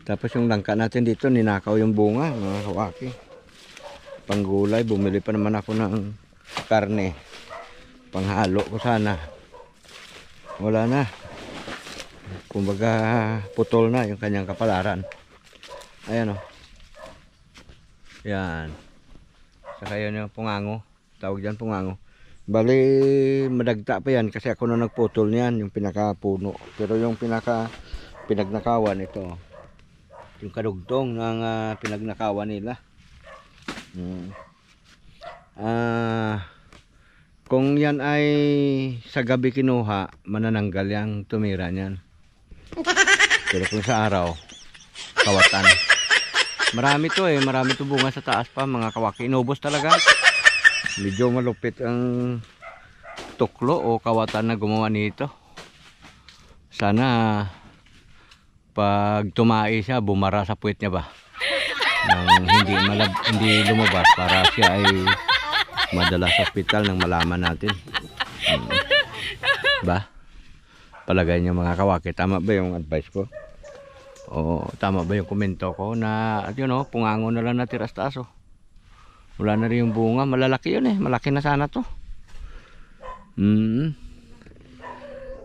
Tapos yung langka natin dito, ninakaw yung bunga, mga kawaki. Panggulay, bumili pa naman ako ng karne. Panghalo ko sana. Wala na. Kumbaga putol na yung kanyang kapalaran. Ayan o. Yan. Saka yun yung pungango. Tawag dyan pungango. Bali madagta pa yan kasi ako na nagputol niyan, yung pinakapuno. Pero yung pinagnakawan ito, yung kadugtong ng pinagnakawan nila. Kung yan ay sa gabi kinuha, manananggal yung tumira niyan. Pero kung sa araw, kawatan. Marami to marami to bunga sa taas pa, mga kawaki. Inubos talaga. Medyo malupit ang tuklo o kawatan na gumawa nito. Sana pag tumai siya, bumara sa puwet niya ba? Nang hindi lumabas para siya ay madala sa ospital nang malaman natin. Ba? Palagay niyo mga kawaki, tama ba yung advice ko? O tama ba yung komento ko na pungango na lang natira sa taas. Wala na rin yung bunga, malalaki yun malaki na sana to.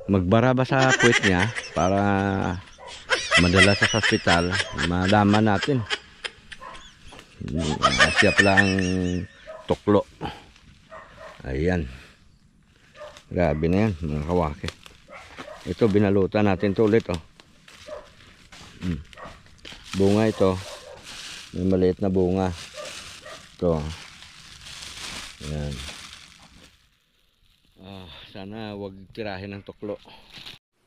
Magbara ba sa puwet niya para madala sa hospital, malaman natin. Siya pala ang tuklo. Ayan. Grabe na yan mga kawaki. Ito binalutan natin to ulit Bunga ito. May maliit na bunga. Ito. Ayan. Sana wag tirahin ng tuklo.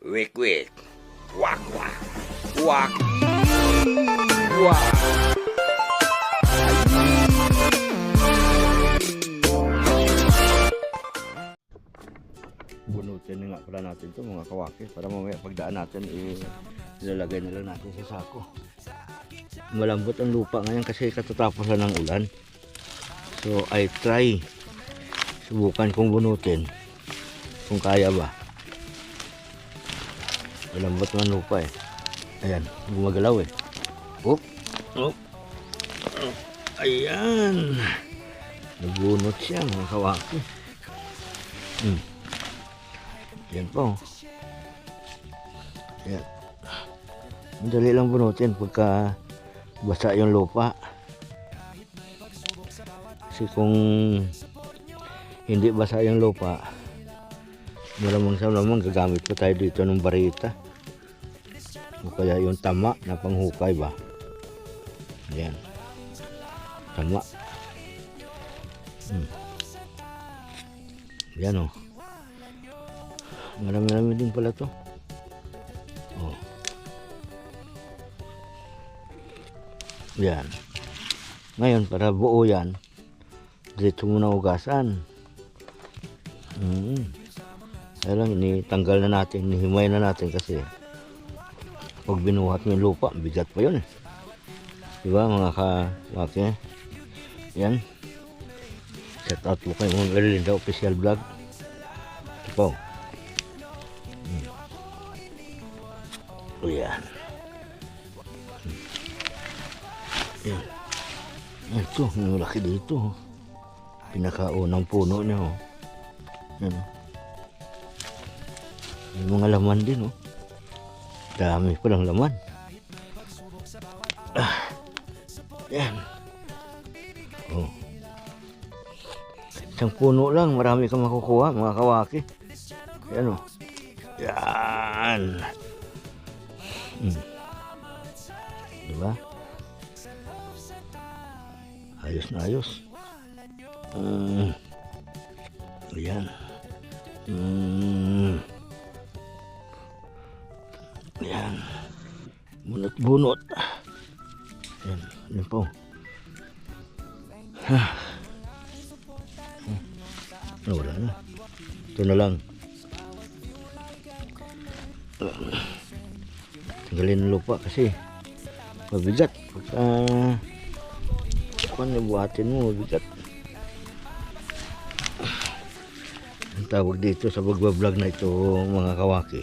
Wik wik. Wak wak. Wak. Wak. Bunutin na nga pala natin ito mga kawaki para mamaya pagdaan natin ilalagay na lang natin sa sako. Malambot ang lupa ngayon kasi katatapos na ng ulan. So I try, subukan kong bunutin kung kaya ba. Malambot ang lupa Ayan, gumagalaw Oop. Ayan, nagbunot siya mga kawaki. Yan po. Yan. Madali lang bunutin pagka basa yung lupa. Kasi kung hindi basa yung lupa, malamang sa lamang gagamit pa tayo dito ng barita. O kaya yung tama na panghukay ba. Yan. Tama. Yan Marami-rami din pala to. Yan. Ngayon para buo yan, dito muna ugasan. Kaya lang initanggal na natin, inihimay na natin kasi pag binuhat mo yung lupa, bigat pa yun diba mga kawaki? Yan. Shout out po kayo mga Erlinda official vlog. Ito po. Yan. Yan. Ito, yung laki dito. Pinakaunang puno niya Yan May mga laman din Dami pa lang laman. Yan. Isang puno lang, marami kang makukuha mga kawaki. Yan Yan. Diba? Ayos na ayos. Ayan. Ayan. Bunot-bunot. Ayan. Ayan po. Wala na. Ito na lang. Tanggalin ang lupa kasi mabigat. Pagka buhatin mo, mabigat. Ang tawag dito sa pagbablog na ito mga kawaki,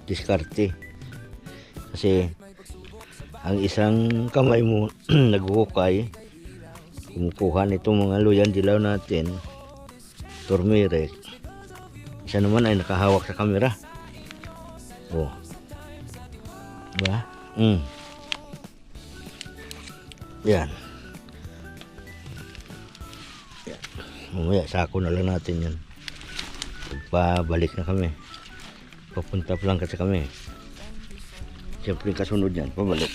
diskarte. Kasi ang isang kamay mo naghuhukay, kumukuha nitong mga luyan dilaw natin, turmeric. Isa naman ay nakahawak sa camera. Oh. Diba? Yan. Yan. Mamaya sako na lang natin yan. Pabalik na kami. Papunta pa lang kasi kami. Siyempre kasunod yan, pabalik.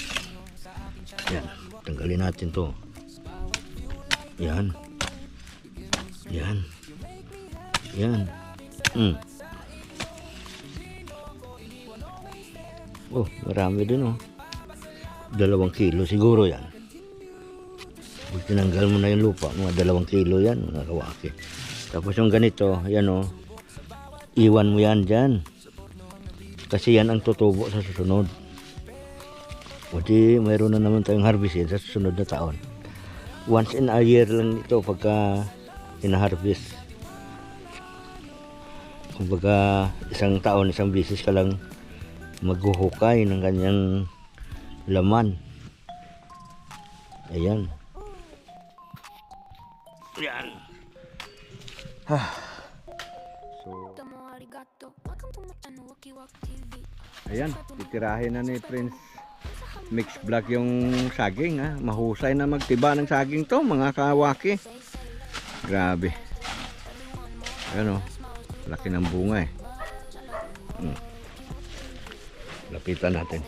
Yan, tanggalin natin to. Yan. Yan. Yan. Oh, marami din oh. 2 kilo siguro yan. Pag tinanggal mo na yung lupa, mga 2 kilo yan, mga kawaki. Tapos yung ganito, yan oh. Iwan mo yan dyan. Kasi yan ang tutubo sa susunod. O di, mayroon na naman tayong harvestin sa susunod na taon. Once in a year lang ito pagka hina-harvest. Kumbaga, isang taon, isang bisis ka lang maghuhukay ng kanyang laman. Ayan. Ayan. So, ayan, titirahin na ni Prince Mix Vlog yung saging ha. Mahusay na magtiba ng saging to mga kawaki. Grabe. Ayan o, laki ng bunga eh. Lapitan natin.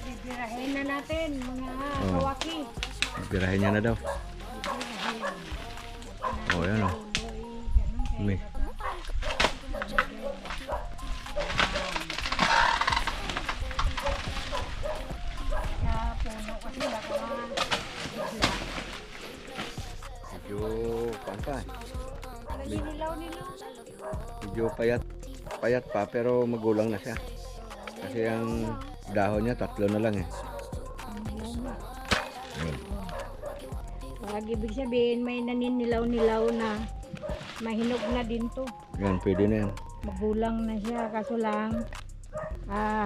Bibirahin na natin mga kawaki. Bibirahin niya na daw. Oh, ayan o. May medyo payat pa pero magulang na siya kasi ang dahon niya 3 na lang eh. Pag ibig sabihin may naninilaw-nilaw na mahinog na din to. Yan, pwede na yan. Magulang na siya kaso lang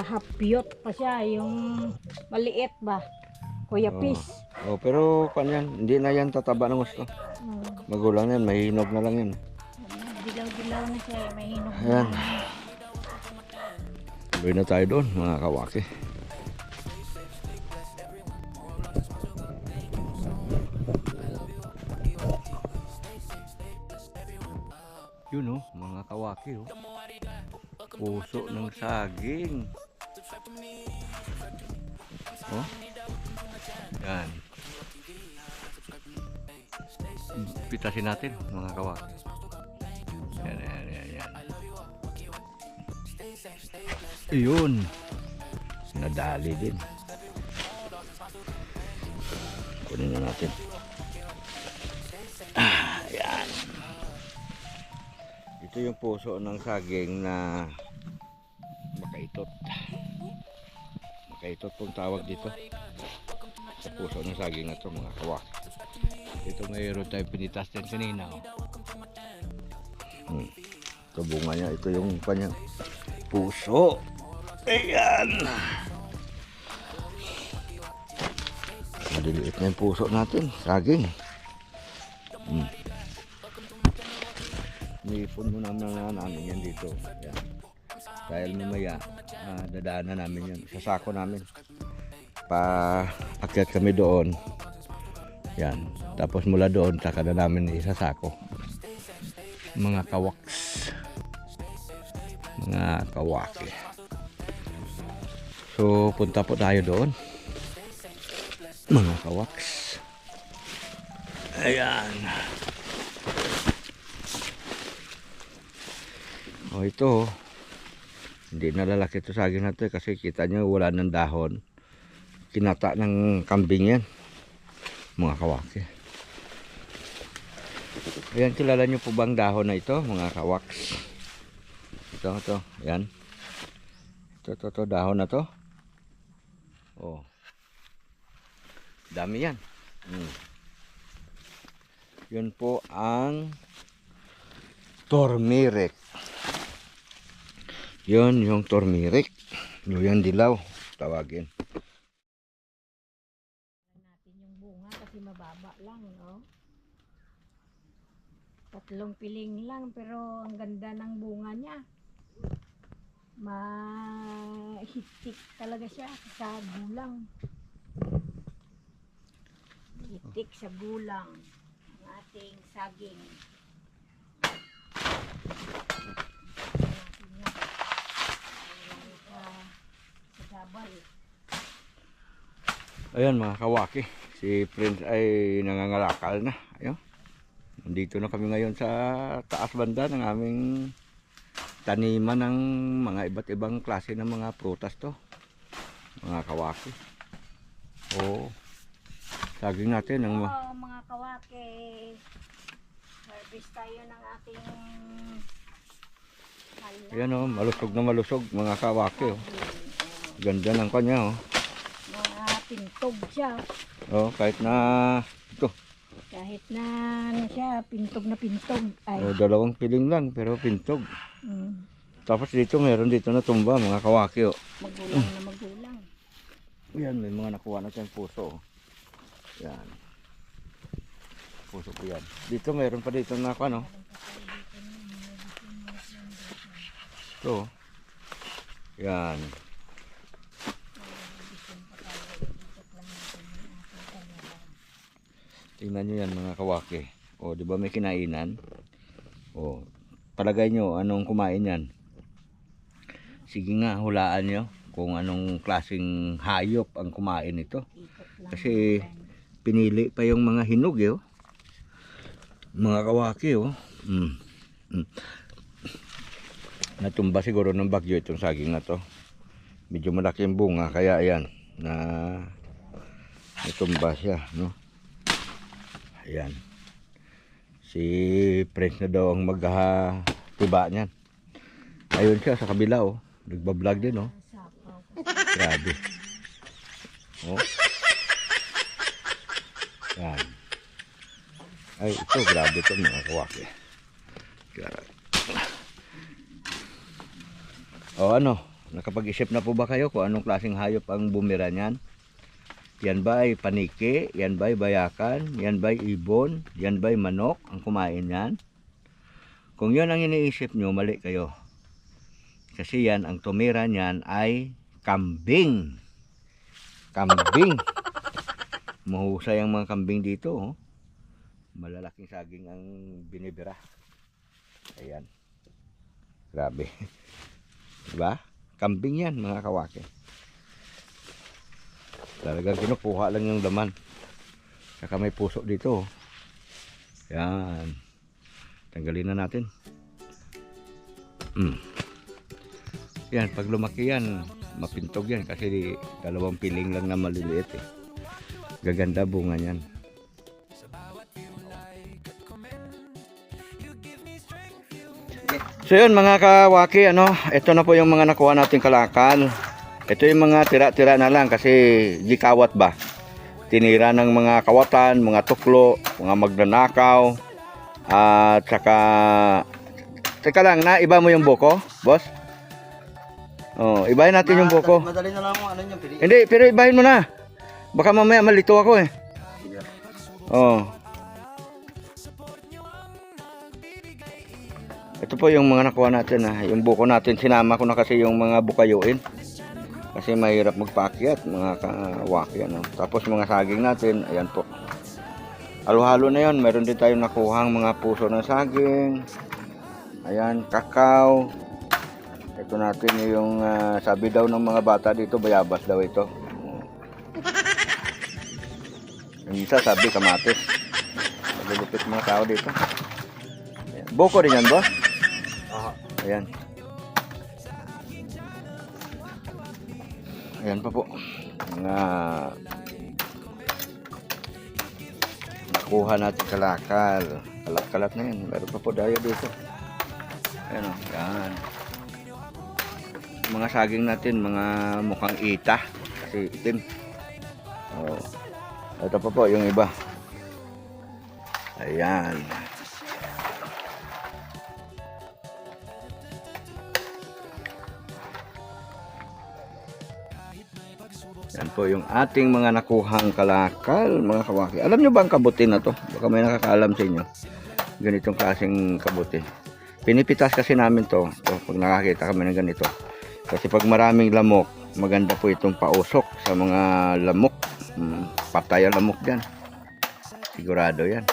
hapyot pa siya yung maliit ba Kuya Pis. Oh, pero kanyan, hindi na yan tataba ng gusto. Magulang yan, mahinog na lang yan. Dilaw-dilaw na siya, mahinog na. Ayan. Tuloy na tayo doon mga kawaki. Yun oh, mga kawaki oh. Puso ng saging. Oh. Yan. Pitasin natin mga kawaki. Yan. Ayun. Nadali din. Kunin na natin. Yan. Ito yung puso ng saging na makaitot. Makaitot pong tawag dito. Sa puso ng saging na ito mga kawaki. Ito mayroon tayong pinitas din kanina. Ito bunga niya. Ito yung kanyang puso. Ayan. Maliliit na yung puso natin. Saging. Nipon mo namin yan dito. Ayan. Dahil mamaya dadaanan namin yan. Sa sako namin. Paakyat kami doon. Yan. Tapos mula doon saka na namin isasako. Mga kawaks. Mga kawaki. So punta po tayo doon. Mga kawaks. Ayan. O ito. Hindi na lalaki ito saging na ito kasi kita nyo wala ng dahon. Kinata ng kambing yan. Mga kawaki. Ayan, kilala nyo po bang dahon na ito mga kawaks? Ito. Ayan. Ito, dahon na to. Oh. Dami yan. Yun po ang turmeric. Yun yung turmeric. Luyan dilaw tawagin. yung bunga kasi mababa lang, no? 3 piling lang pero ang ganda ng bunga niya. Mahitik talaga siya sa gulang. Hitik sa gulang ang ating saging. Natin yan. Sa gabal. Ayan mga kawaki, si Prince ay nangangalakal na. Ayun. Nandito na kami ngayon sa taas banda ng aming taniman ng mga iba't ibang klase ng mga prutas to. Mga kawaki. Oo. Saging natin ng Mga kawaki. Harvest tayo ng ating ayan oh, malusog na malusog mga kawaki oh. Ganda ng kanya oh. Mga pintog siya. Oh, kahit na ito. Kahit na ano siya, pintog na pintog. Ay. Oh, 2 piling lang pero pintog. Mm. Tapos dito meron dito na tumba mga kawaki oh. Magulang na magulang. Yan, may mga nakuha na tayong puso oh. Yan. Puso ko yan. Dito meron pa dito na ano. Ito. Yan. Tingnan nyo yan mga kawaki. O, di ba may kinainan? O, palagay nyo anong kumain yan. Sige nga, hulaan nyo kung anong klaseng hayop ang kumain ito. Kasi pinili pa yung mga hinog eh. Oh. Mga kawaki oh. Natumba siguro ng bagyo itong saging na to. Medyo malaki yung bunga kaya ayan na natumba siya, no? Ayan. Si Prince na daw ang magtiba niyan. Ayun siya sa kabila oh. Nagbablog din oh. Grabe. Oh. Yan. Ay, ito grabe ito mga kawaki. O ano, nakapag-isip na po ba kayo kung anong klaseng hayop ang bumira niyan? Yan ba ay paniki? Yan ba ay bayakan? Yan ba ay ibon? Yan ba ay manok ang kumain yan? Kung yun ang iniisip nyo, mali kayo. Kasi yan, ang tumira niyan ay kambing. Kambing. Mahusay ang mga kambing dito. Oh. Malalaking saging ang binibira. Ayan. Grabe. Diba? Kambing yan mga kawaki. Talagang kinukuha lang yung laman. Saka may puso dito. Yan. Tanggalin na natin. Yan, pag lumaki yan, mapintog yan kasi 2 piling lang na maliliit eh. Gaganda bunga niyan. So yun mga kawaki, ano, ito na po yung mga nakuha nating kalakal. Ito yung mga tira-tira na lang kasi gikawat ba. Tinira ng mga kawatan, mga tuklo, mga magnanakaw. At saka teka lang, naiba mo yung buko, boss? Oh, ibahin natin yung buko. Madali na lang mo ano yung pili. Hindi, pero ibahin mo na. Baka mamaya malito ako eh. Oh. Ito po yung mga nakuha natin ha. Yung buko natin, sinama ko na kasi yung mga bukayuin. Kasi mahirap magpaakyat, mga kawaki. Ano. Tapos mga saging natin, ayan po. Halo-halo na yun. Meron din tayong nakuhang mga puso ng saging. Ayan, kakao. Ito natin yung sabi daw ng mga bata dito, bayabas daw ito. Yung isa sabi kamatis. Malulupit mga tao dito. Ayan. Buko din yan, boss? Ayan. Ayan pa po. Mga nakuha natin kalakal. Kalat-kalat na yan. Meron pa po daya dito. Ayan o. Ayan. Mga saging natin, mga mukhang ita. Kasi itim. Oh. Ito pa po yung iba. Ayan. Yan po yung ating mga nakuhang kalakal, mga kawaki. Alam nyo ba ang kabuti na to? Baka may nakakaalam sa inyo. Ganitong klaseng kabuti. Pinipitas kasi namin to. So, pag nakakita kami ng ganito. Kasi pag maraming lamok, maganda po itong pausok sa mga lamok. Patay ang lamok dyan. Sigurado yan.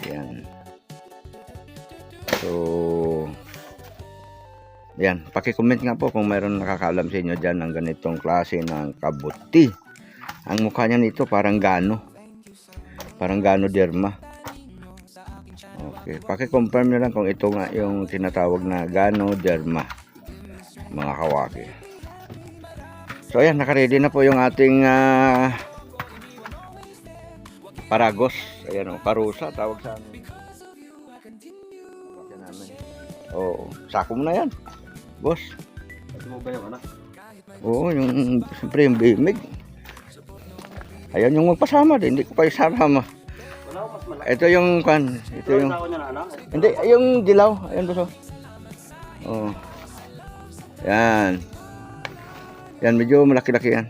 Ayan. So, yan. Paki-comment nga po kung mayroon nakakaalam sa inyo dyan ng ganitong klase ng kabuti. Ang mukha niya nito parang gano. Parang ganoderma. Okay. Paki-confirm nyo lang kung ito nga yung tinatawag na ganoderma. Mga kawaki. So ayan, nakaready na po yung ating paragos. Ayan o, parusa tawag sa amin. Oo, sako mo na yan, boss. Ito mo ba yung anak? Oo, yung siyempre yung bimig. Ayan yung magpasama din, hindi ko kayo sarama. Wala ko mas malaki. Ito yung kan, ito yung Ako niya na anak? hindi, yung dilaw. Ayan boss. Oh. Yan. Yan, medyo malaki-laki yan.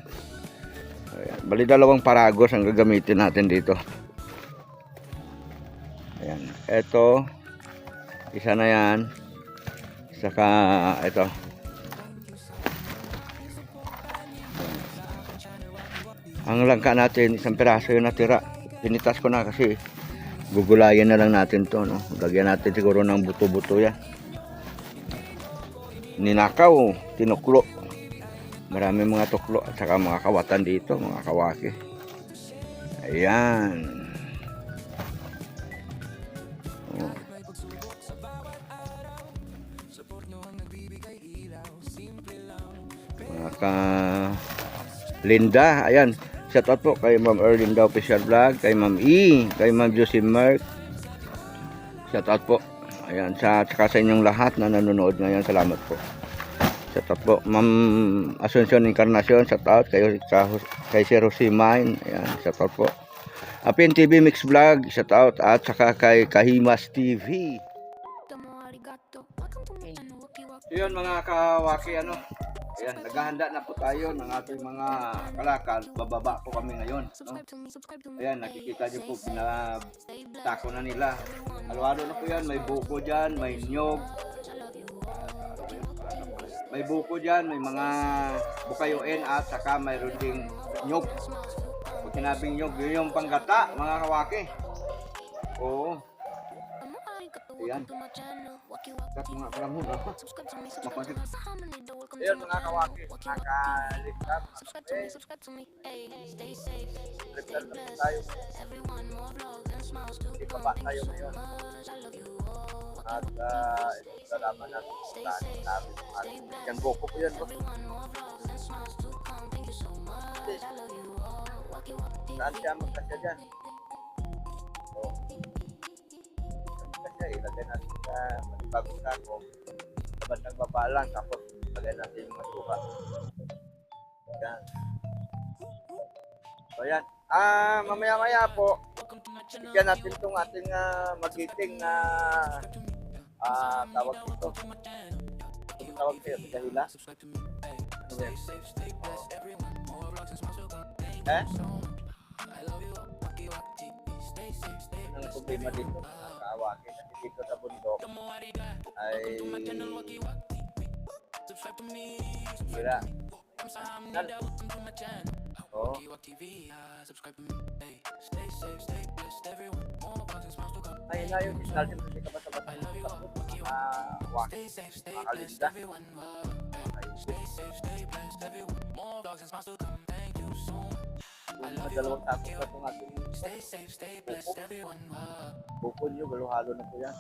Ayan. Bali dalawang paragos ang gagamitin natin dito. Ayan. Ito, isa na yan. Saka, ito. Ang langka natin, isang piraso yung natira. Pinitas ko na kasi gugulayan na lang natin to. No? Lagyan natin siguro ng buto-buto yan. Ninakaw, tinuklo. Marami mga tuklo at saka mga kawatan dito, mga kawaki. Ayan. Oh. Mga Linda, ayan. Shout out po kay Ma'am Erlinda Official Vlog, kay Ma'am E, kay Ma'am Josie Mark. Shout out po. Ayan, sa inyong lahat na nanonood ngayon, salamat po. Shout out po, Ma'am Asuncion Encarnacion, shout out kay Sir Rosimine, ayan, shout out po. Apin TV Mix Vlog, shout out, at saka kay Kahimas TV. Yun mga kawaki, ano, ayan, naghahanda na po tayo ng ating mga kalakal. Bababa po kami ngayon, no? Ayan, nakikita nyo po, pinatako na nila. Halo-halo na po yan, may buko dyan, may nyog. May buko dyan, may mga bukayuin at saka mayroon ding nyog. Pag sinabing nyog, yun yung panggata, mga kawaki. Oo. Ayan. Kat mga kalamon. Mapansin. Ayan mga kawaki. Nakaligtap. Ligtap na po tayo. Ibaba tayo ngayon. At salamat natin sa namin at yan boko po yan bro. Saan siya magkasya dyan? So, magkasya ilagay natin sa manibagong sako sa bandang baba lang tapos ilagay natin yung masuka. Yan. So yan. Mamaya-maya po bigyan natin itong ating magiting na tawag dito. Ano tawag kayo? Dahila? Ano ba yan? Eh? Ano ang problema dito? Nakakawaki. Kasi dito sa bundok ay sira. Oo. Ay, na yung signal din kasi kabasa-basa waki, makalinda. Dalawang tapos na itong ating buko nyo, halo-halo na po yan.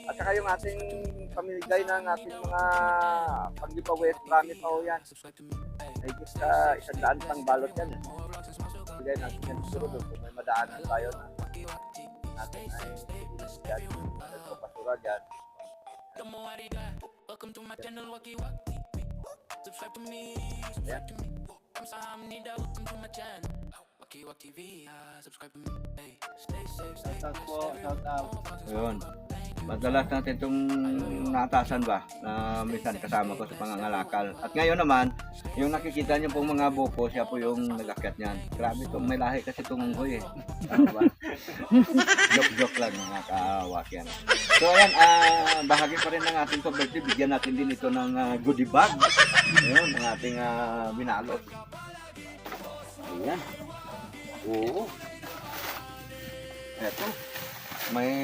At saka yung ating pamiligay ng ating mga pag-giveaway, marami pa ho yan. May sa 100 pang balot yan. Bigay natin yan siguro doon kung may madaanan tayo na natin ay dyan, nagpapasura dyan. Ayan. Shout po, shout out. Ayun. Madalas natin itong naatasan ba na minsan kasama ko sa pangangalakal. At ngayon naman, yung nakikita niyo pong mga buko, siya po yung nag-akyat niyan. Grabe itong may lahi kasi itong unggoy eh. Tama ba? Joke-joke lang mga kawakyan. So ayan, bahagi pa rin ng ating birthday. Bigyan natin din ito ng goodie bag. Ayun, ng ating binalot. Ayan. Oo. Eto. May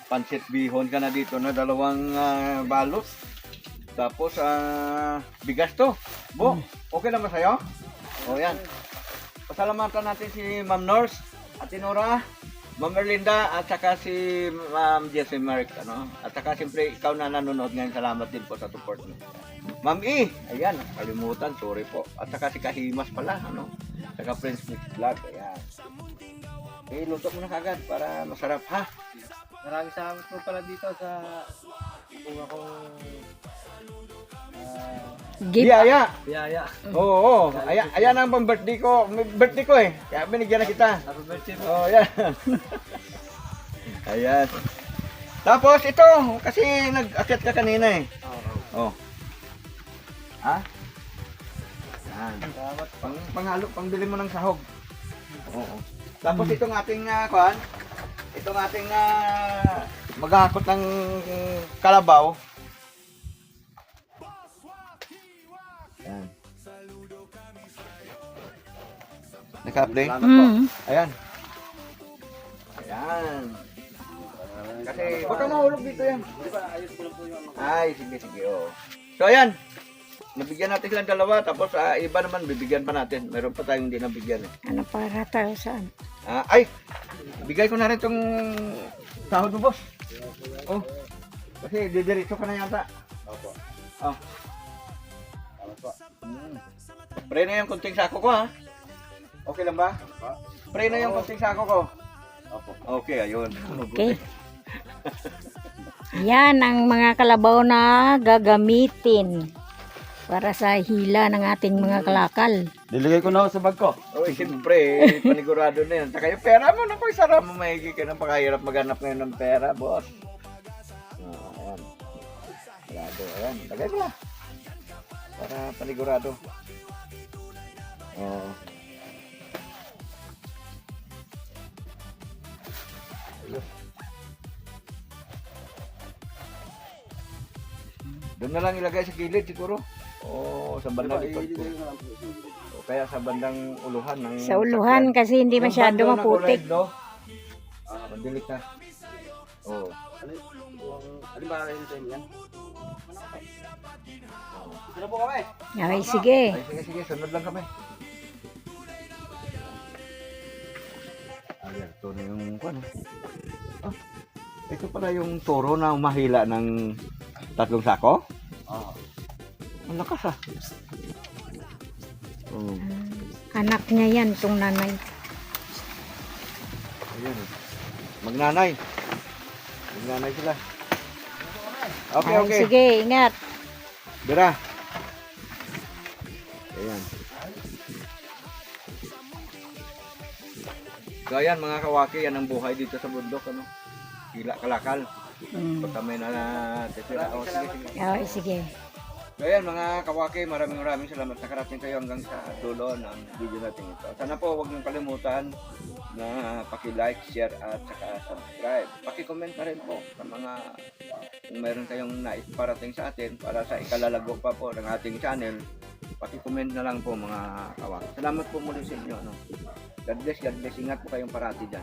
pansit bihon ka na dito na dalawang balot. Tapos bigas to. Bo, okay naman sa'yo? O yan. Pasalamatan natin si Ma'am Nors, Ate Nora, Ma'am Erlinda, at saka si Ma'am Jessie Merck. Ano? At saka siyempre ikaw na nanonood ngayon. Salamat din po sa support mo. Ma'am E, ayan, kalimutan, sorry po. At saka si Kahimas pala, ano? Saka Prince Mix Vlog, ayan. Okay, luto mo na kagad para masarap ha. Maraming salamat po pala dito sa bunga kong Gift. Biyaya. biyaya. Oo, ayan ang pang birthday ko. May birthday ko eh. Kaya binigyan na kita. Happy birthday po. Oh, yan. Ayan. Tapos ito, kasi nag-akit ka kanina eh. Oh. Ha? Yan. Salamat. Panghalo, pangbili mo ng sahog. Oo. Tapos itong ating kuan, itong ating maghahakot ng kalabaw. Yan. Naka-play? Ayan. Ayan. Kasi, huwag kang mahulog dito yan. Di ba, ayos ko lang po yung Ay, sige, oh. So, ayan. Nabigyan natin silang dalawa, tapos iba naman, bibigyan pa natin. Meron pa tayong hindi nabigyan eh. Ano para tayo saan? Ay, bigay ko na rin itong sahod mo, boss. Oh, kasi didiretso ka na yata. Opo. Oh. Salamat po. Pre na yung kunting sako ko, ha? Okay lang ba? Pre na yung kunting sako ko. Opo. Okay, ayun. Okay. Yan ang mga kalabaw na gagamitin para sa hila ng ating mga kalakal. Diligay ko na ako sa bag ko. Oh, siyempre, panigurado na yan. Saka yung pera mo, naku, sarap mo, mahigit ka ng pakahirap maghanap ngayon ng pera, boss. Ayan. Sigurado, ayan. Lagay mo lang. Para panigurado. Oo. Doon na lang ilagay sa gilid siguro. O sa bandang likod ko. O kaya sa bandang uluhan ng Sa uluhan sakyan. kasi hindi Yung masyado bando na maputik. kulay blue, madilik na. Oo. Ano ba rin sa inyo yan? Sino po kami? Ay, sige. Ay, sige, sunod lang kami. Ayan, ito na yung kwan. Ito pala yung toro na umahila ng 3 sako. Oo. Ang lakas ah. Oo. Anak niya yan, itong nanay. Ayan. Magnanay. Magnanay sila. Okay, Ay, okay. sige, ingat. Bira. Ayan. So ayan mga kawaki, yan ang buhay dito sa bundok, ano? Hila kalakal. Pag kami na titira. Oh, sige, sige. Ay, sige. So ayan mga kawaki, maraming salamat. Nakarating kayo hanggang sa dulo ng video natin ito. Sana po huwag niyong kalimutan na paki-like, share at saka subscribe. Paki-comment na rin po sa mga kung mayroon kayong naiparating sa atin para sa ikalalago pa po ng ating channel. Paki-comment na lang po mga kawaki. Salamat po muli sa inyo. No? God bless. Ingat po kayong parati dyan.